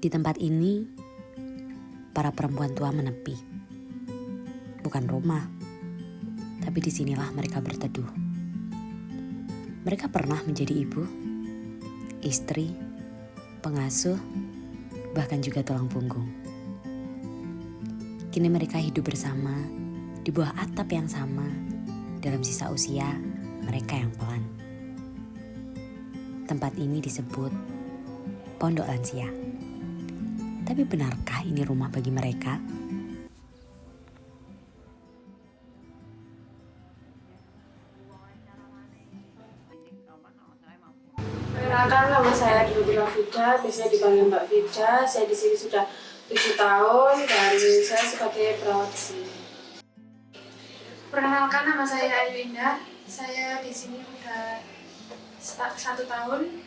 Di tempat ini, para perempuan tua menepi. Bukan rumah, tapi disinilah mereka berteduh. Mereka pernah menjadi ibu, istri, pengasuh, bahkan juga tulang punggung. Kini mereka hidup bersama di bawah atap yang sama dalam sisa usia mereka yang pelan. Tempat ini disebut Pondok Lansia. Tapi benarkah ini rumah bagi mereka? Perkenalkan, nama saya Dila Vida, biasanya dipanggil Mbak Vida. Saya di sini sudah 7 tahun dan saya sebagai perawat di sini. Perkenalkan, nama saya Ayu Indah. Saya di sini udah 1 tahun.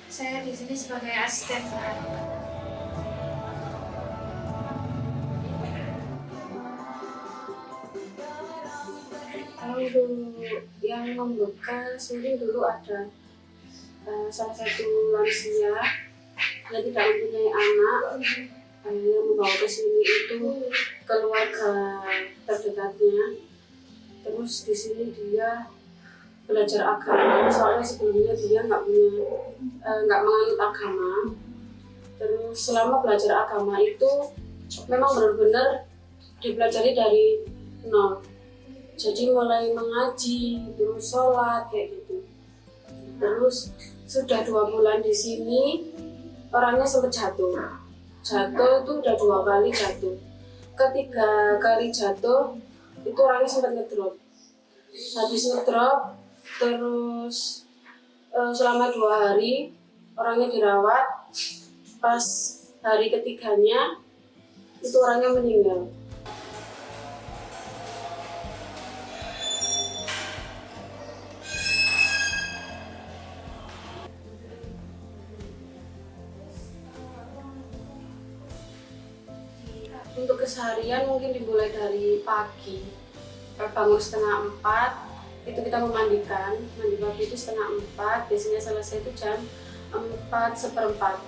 Saya di sini sebagai asisten perawat. Kalau dulu yang membekas, mungkin dulu ada salah satu lansia yang tidak mempunyai anak, yang membawa ke sini itu keluarga terdekatnya. Terus di sini dia belajar agama, soalnya sebelumnya dia nggak menganut agama. Terus selama belajar agama itu memang benar-benar dipelajari dari nol. Jadi mulai mengaji, terus sholat kayak gitu. Terus sudah 2 bulan di sini orangnya sempat jatuh. Jatuh itu udah 2 kali jatuh. Ketiga kali jatuh itu orangnya sempat ngedrop. Habis ngedrop terus selama 2 hari orangnya dirawat. Pas hari ketiganya itu orangnya meninggal. Untuk keseharian mungkin dimulai dari pagi, bangun 3:30, itu kita memandikan. Mandi pagi itu 3:30, biasanya selesai itu jam 4:15.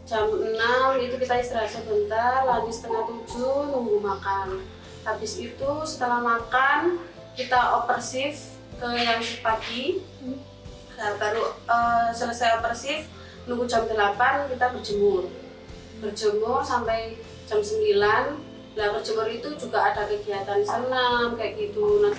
Jam 6 itu kita istirahat sebentar, lanjut 6:30 nunggu makan. Habis itu setelah makan kita opersif ke yang pagi. Nah, baru selesai opersif, nunggu jam 8 kita berjemur sampai jam 9. Nah, berjemur itu juga ada kegiatan senam kayak gitu.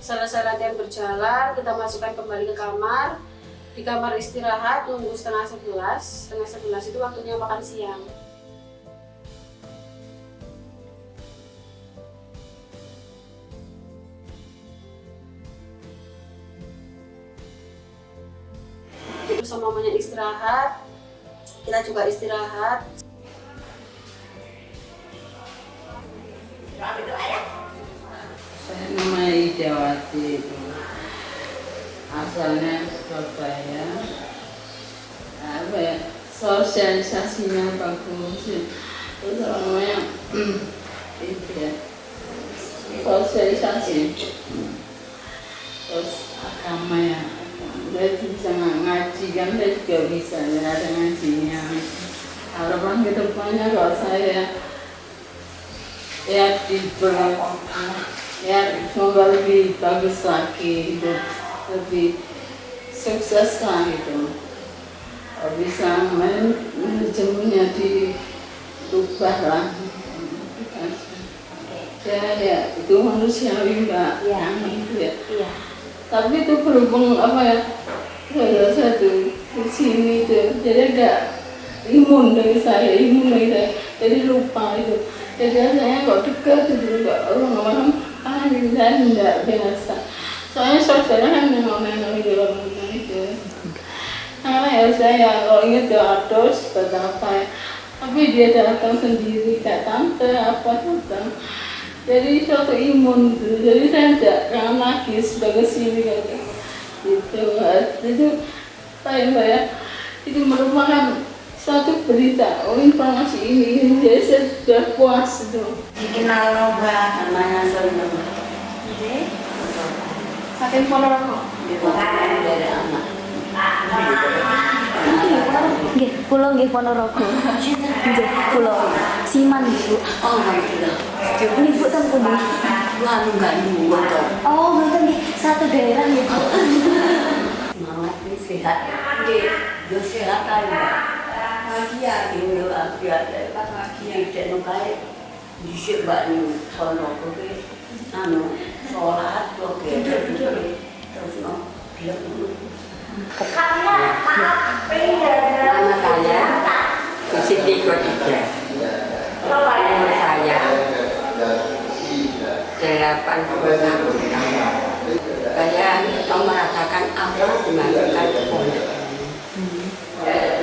Selesai latihan berjalan, kita masukkan kembali ke kamar. Di kamar istirahat, nunggu 10:30. 10:30 itu waktunya makan siang. Itu sama mamanya istirahat, kita juga istirahat. Saya nama Idawati itu, asalnya Surabaya. Sosialisasinya bagus, terus orangnya itu ya, sosialisasi, terus agama ya, dia bisa ngaji kan, dia juga bisa ya, ada ngajinya. Harapan ke depannya kalau saya ya semoga lebih bagus lagi, lebih sukses lah gitu. Bisa manajemennya dirubah lah. Ya itu manusiawi Mbak, Iya. itu ya. Iya. Tapi itu berhubung apa ya, saudara saya tuh di sini tuh, jadi ada imun dari saya, jadi lupa itu. Jadi saya kok dekat itu, kok orang-orang gitu, saya tidak biasa. Soalnya saudara kan nengok-nengok di dalam rumah itu. Karena ya saya kalau ingat ya ados, betapa ya. Tapi dia datang sendiri, kayak tante apa datang. Jadi suatu imun gitu. Jadi saya tidak jangan lagi sebagai sini gitu. Itu Mbak ya, itu merupakan suatu berita, informasi ini. Jadi saya sudah puas itu. Dikenal Mbak, namanya Selina. Saking Ponorogo. Dari anak. Nggih, kula nggih Ponorogo. Nggih, kula Siman Ibu. Oh, gitu. Ibu teng pundi? Anu nggak nunggu toh. Oh, mboten nggih, satu daerah nggih, Bu. Semangat ini sehat. Yo sehat aja. Bahagia. Yo bahagia. Tidak nukai. Disik Mbak nih, sono kowe. Anu, sholat, oke. Terus no, dia dulu. Nama saya Siti Khadijah. Umur saya 80 tahun. Saya mau merasakan apa dimasukkan ke pondok.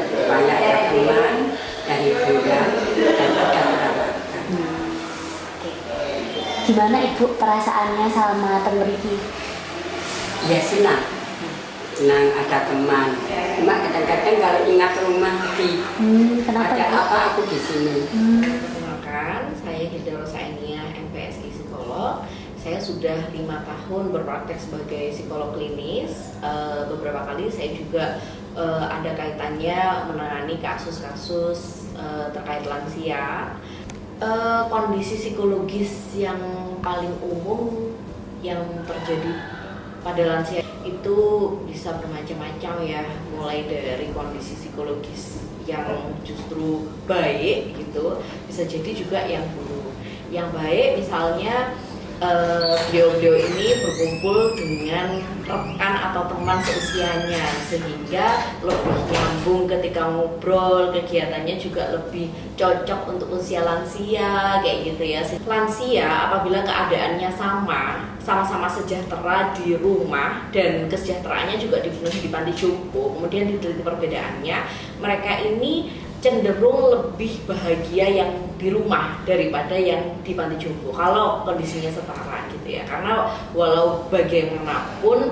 Supaya ada teman dari bulan dan ada perawatan. Gimana Ibu perasaannya sama teng mriki? Ya senang ada teman. Cuma kadang-kadang kalau ingat rumah Kenapa ada Ibu? apa aku di sini. Perkenalkan, saya Hilda Rosainia, MPSI Psikolog. Saya sudah 5 tahun berpraktek sebagai psikolog klinis. Beberapa kali saya juga ada kaitannya menangani kasus-kasus terkait lansia. Kondisi psikologis yang paling umum yang terjadi pada lansia itu bisa bermacam-macam ya, mulai dari kondisi psikologis yang justru baik gitu, bisa jadi juga yang buruk. Yang baik misalnya beliau-beliau ini berkumpul dengan rekan atau teman seusianya sehingga lebih nyambung ketika ngobrol, kegiatannya juga lebih cocok untuk usia lansia kayak gitu ya. Lansia apabila keadaannya sama-sama sejahtera di rumah dan kesejahteraannya juga dipenuhi di panti jompo, kemudian diteliti perbedaannya, mereka ini cenderung lebih bahagia yang di rumah daripada yang di panti jompo kalau kondisinya setara gitu ya. Karena walau bagaimanapun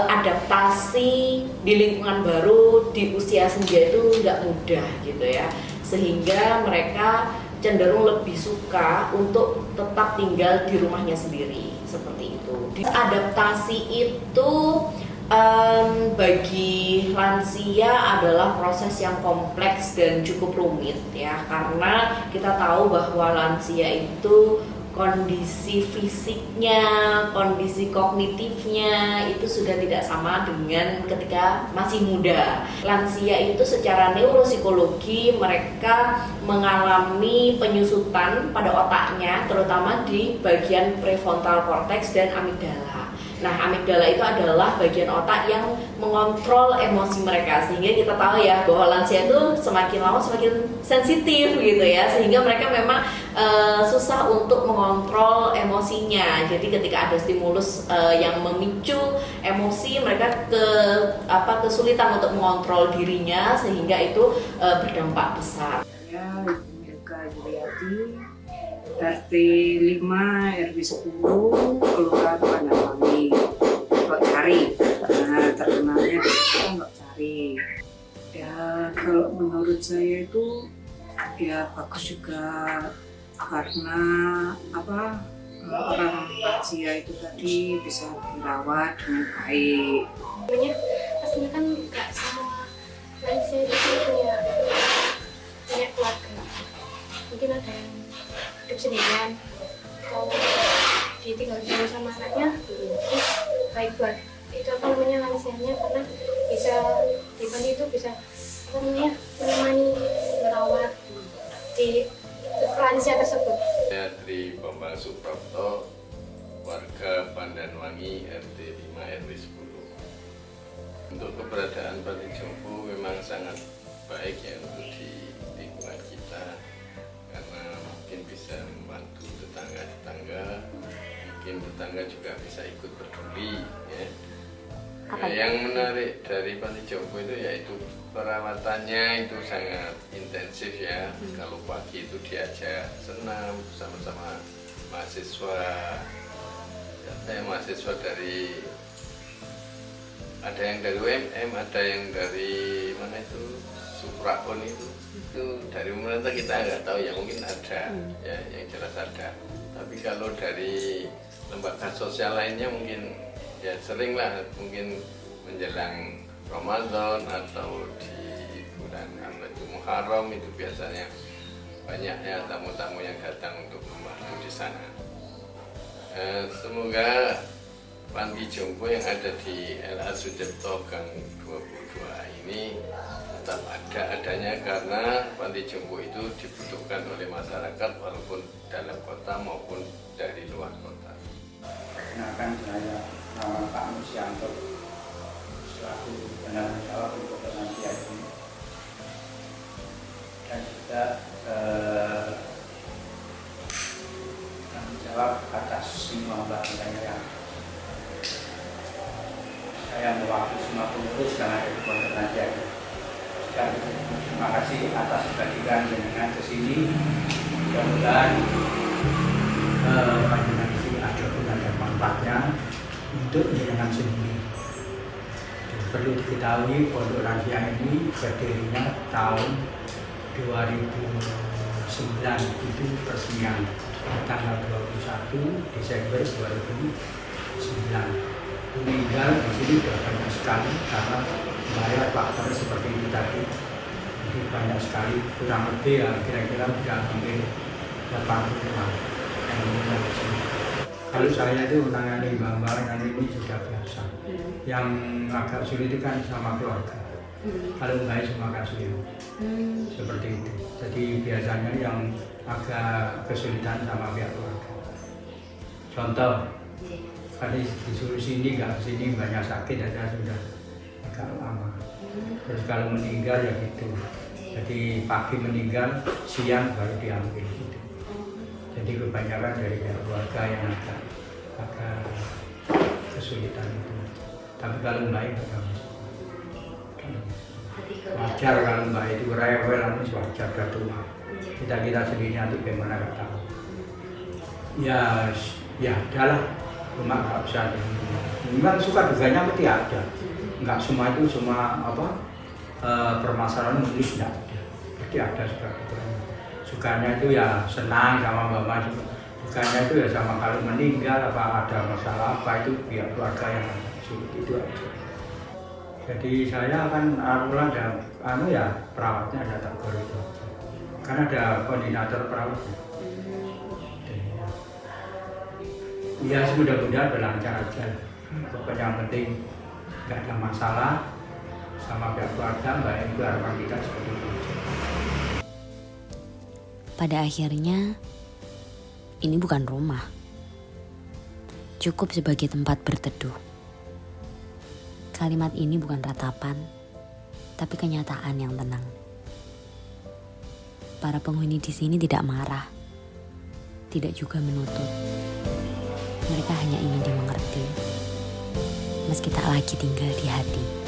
adaptasi di lingkungan baru di usia senja itu nggak mudah gitu ya, sehingga mereka cenderung lebih suka untuk tetap tinggal di rumahnya sendiri seperti itu. Adaptasi itu bagi lansia adalah proses yang kompleks dan cukup rumit ya, karena kita tahu bahwa lansia itu kondisi fisiknya, kondisi kognitifnya itu sudah tidak sama dengan ketika masih muda. Lansia itu secara neuropsikologi mereka mengalami penyusutan pada otaknya, terutama di bagian prefrontal cortex dan amigdala. Nah, amigdala itu adalah bagian otak yang mengontrol emosi mereka, sehingga kita tahu ya bahwa lansia itu semakin lama semakin sensitif gitu ya, sehingga mereka memang susah untuk mengontrol emosinya. Jadi ketika ada stimulus yang memicu emosi, mereka kesulitan untuk mengontrol dirinya, sehingga itu berdampak besar. Saya Milka Juliati, RT 5 RW 10 Kelurahan Pandapami. Kok cari, nah terkenalnya di situ nggak cari. Ya kalau menurut saya itu ya bagus juga, karena orang lansia itu tadi bisa dirawat dengan baik. Namanya pastinya kan nggak semua lansia itu punya keluarga. Mungkin ada yang hidup sendirian atau ditinggal dulu sama anaknya, terus baik buat itu lansianya, karena bisa di panti itu bisa menemani merawat di lansia tersebut. Saya Tri Bambang Suprapto, warga Pandanwangi RT 5 RW 10. Untuk keberadaan panti jompo memang sangat baik ya untuk di lingkungan kita, karena mungkin bisa membantu tetangga-tetangga, mungkin tetangga juga bisa ikut peduli ya. Yang menarik dari panti jompo itu yaitu perawatannya itu sangat intensif ya. Kalau pagi itu diajak senam bersama-sama mahasiswa, mahasiswa dari, ada yang dari UMM, ada yang dari mana itu Suprakon itu dari pemerintah kita nggak tahu ya, mungkin ada ya, yang jelas ada. Tapi kalau dari lembaga sosial lainnya mungkin ya sering lah, mungkin menjelang Ramadan atau di bulan Muharram itu biasanya banyaknya tamu-tamu yang datang untuk membantu di sana. Semoga panti jompo yang ada di LA Sucipto Gang 22 ini tetap adanya, karena panti jompo itu dibutuhkan oleh masyarakat walaupun dalam kota maupun dari luar kota. Perkenalkan, saya nama Pak Musianto selaku penanggung jawab untuk penantian ini, dan juga penanggung jawab atas semua barang-barang yang saya mewakili semua pengurus yang ada di pondok penantian. Dan terima kasih atas kehadiran dengan kesini. Mudah-mudahan panjenengan di sini ada guna dan manfaatnya untuk jenengan sendiri. Perlu diketahui pondok Rantia ini berdirinya tahun 2009, itu peresmian tanggal 21 Desember 2009. Meninggal di sini sudah banyak sekali karena banyak faktor seperti itu tadi. Jadi banyak sekali, kurang lebih ya kira-kira sudah hampir 80 orang yang meninggal di sini. Kalau saya itu menangani mbak-mbak ini juga biasa. Yang agak sulit itu kan sama keluarga. Kalau baik semua agak sulit. Seperti itu. Jadi biasanya yang agak kesulitan sama pihak keluarga. Contoh, tadi disuruh sini nggak sini, banyak sakit aja sudah agak lama. Terus kalau meninggal ya gitu. Jadi pagi meninggal, siang baru diambil gitu. Jadi kebanyakan dari pihak keluarga yang agak kesulitan itu. Tapi kalau baik agak wajar, kalau mbak itu rewel itu wajar, udah tua. Kita sendiri nanti bagaimana nggak tahu. Ya adalah, cuma nggak bisa. Memang suka duganya pasti ada. Nggak semua itu permasalahan nulis nggak ada. Pasti ada suka duganya. Sukanya itu ya senang sama mama, sukanya itu ya sama kalau meninggal apa ada masalah apa itu pihak keluarga yang sulit itu aja. Jadi saya akan ya perawatnya ada takbir itu aja. Karena ada koordinator perawatnya. Ya mudah-mudahan berlancar aja. Pokoknya yang penting nggak ada masalah sama pihak keluarga, baik itu harapan kita seperti itu. Pada akhirnya, ini bukan rumah. Cukup sebagai tempat berteduh. Kalimat ini bukan ratapan, tapi kenyataan yang tenang. Para penghuni di sini tidak marah, tidak juga menuntut. Mereka hanya ingin dimengerti, meski tak lagi tinggal di hati.